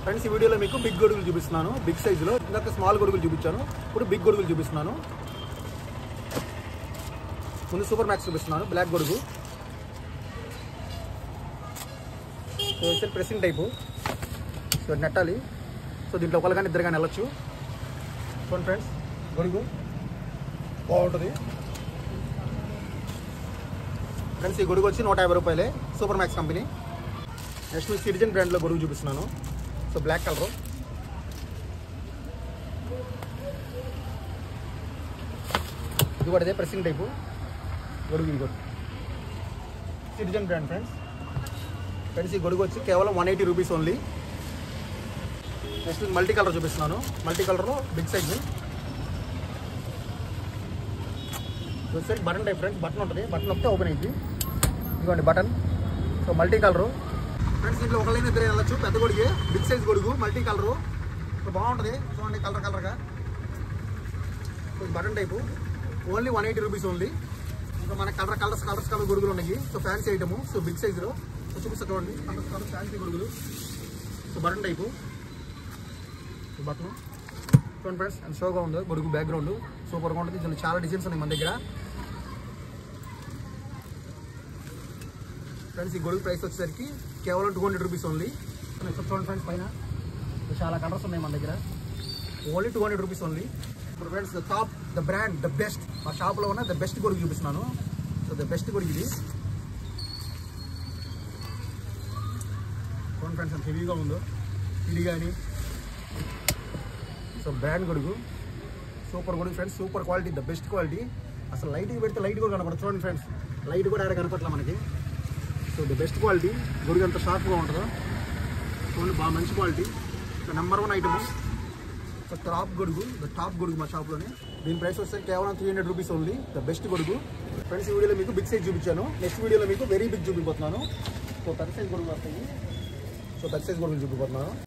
Friends ఈ వీడియోలో మీకు బిగ్ గొడుగులు చూపిస్తున్నాను. బిగ్ సైజులో ఇందాక స్మాల్ గొడుగులు చూపించాను, ఇప్పుడు బిగ్ గొడుగులు చూపిస్తున్నాను. ముందు సూపర్ మ్యాక్స్ చూపిస్తున్నాను. బ్లాక్ గొడుగు ప్రెసింగ్ టైపు. సో నెట్టాలి. సో దీంట్లో ఒకళ్ళు కానీ ఇద్దరు కానీ వెళ్ళొచ్చు. చూడండి ఫ్రెండ్స్, గొడుగు బాగుంటుంది. ఫ్రెండ్స్ ఈ గొడుగు వచ్చి 150 రూపాయలే, సూపర్ మ్యాక్స్ కంపెనీ. నెక్స్ట్ మీకు సిటిజన్ బ్రాండ్లో గొడుగు చూపిస్తున్నాను. సో బ్లాక్ కలర్, ఇది కూడా అదే ప్రెసింగ్ టైపు గొడుగు. ఇది కూడా సిటిజన్ బ్రాండ్ ఫ్రెండ్స్. ఫ్రెండ్స్ ఈ గొడుగు వచ్చి కేవలం 180 rupees only. Next multi colour చూపిస్తున్నాను. మల్టీ కలర్లో big size. Side button type friends, button ఉంటుంది. బటన్ వస్తే ఓపెన్ అయింది. ఇదిగోండి button. So multi colour friends, దీంట్లో ఒకళ్ళైనా ఇద్దరు వెళ్ళచ్చు. పెద్ద గొడుగు, బిగ్ సైజ్ గొడుగు, మల్టీ కలరు. సో బాగుంటుంది. చూడండి కలర్గా. So button type only 180 rupees only. ఇంకా మన కలర్స్ గొడుగులు ఉన్నాయి. సో ఫ్యాన్సీ ఐటము. సో బిగ్ సైజులో. సో చూపిస్తా చూడండి, కలర్స్ ఫ్యాన్సీ గొడుగులు. So button type button. చూడండి ఫ్రెండ్స్ అండ్ షోగా ఉంది గొడుగు. బ్యాక్గ్రౌండ్ సూపర్గా ఉంటుంది. దీంట్లో చాలా డిజైన్స్ ఉన్నాయి మన దగ్గర. ఫ్రెండ్స్ ఈ గొడుగు ప్రైస్ వచ్చేసరికి కేవలం 200 రూపీస్ ఓన్లీ. చూడండి ఫ్రెండ్స్ పైన చాలా కలర్స్ ఉన్నాయి మన దగ్గర. Only 200 rupees only. ఇప్పుడు friends the brand, the best, మా షాప్లో ఉన్న ద బెస్ట్ గొడుగు చూపిస్తున్నాను. సో ద బెస్ట్ గొడుగు ఇది. చూడండి ఫ్రెండ్స్ అంత హెవీగా ఉందో ఇది కానీ. సో బ్రాండ్ గొడుగు, సూపర్ గొడుగు friends. Super quality, the best quality. అసలు లైట్గా పెడితే లైట్ కూడా కనపడదు. చూడండి ఫ్రెండ్స్, లైట్ కూడా ఆడ కనపట్లే మనకి. సో ద బెస్ట్ క్వాలిటీ గొడుగు ఎంత షార్ప్గా ఉంటుందో చూడండి. బాగా మంచి quality. So number 1 item. So top గొడుగు, ద టాప్ గొడుగు మా షాప్లోనే. దీని ప్రైస్ వస్తే కేవలం 300 రూపీస్ ఓన్లీ. ద బెస్ట్ గొడుగు ఫ్రెండ్స్. ఈ వీడియోలో మీకు బిగ్ సైజ్ చూపించాను. నెక్స్ట్ వీడియోలో మీకు వెరీ బిగ్ చూపిపోతున్నాను. సో పెద్ద సైజ్ గొడుగు వస్తాయి. సో పెద్ద సైజ్ గొడుగు చూపిపోతున్నాను.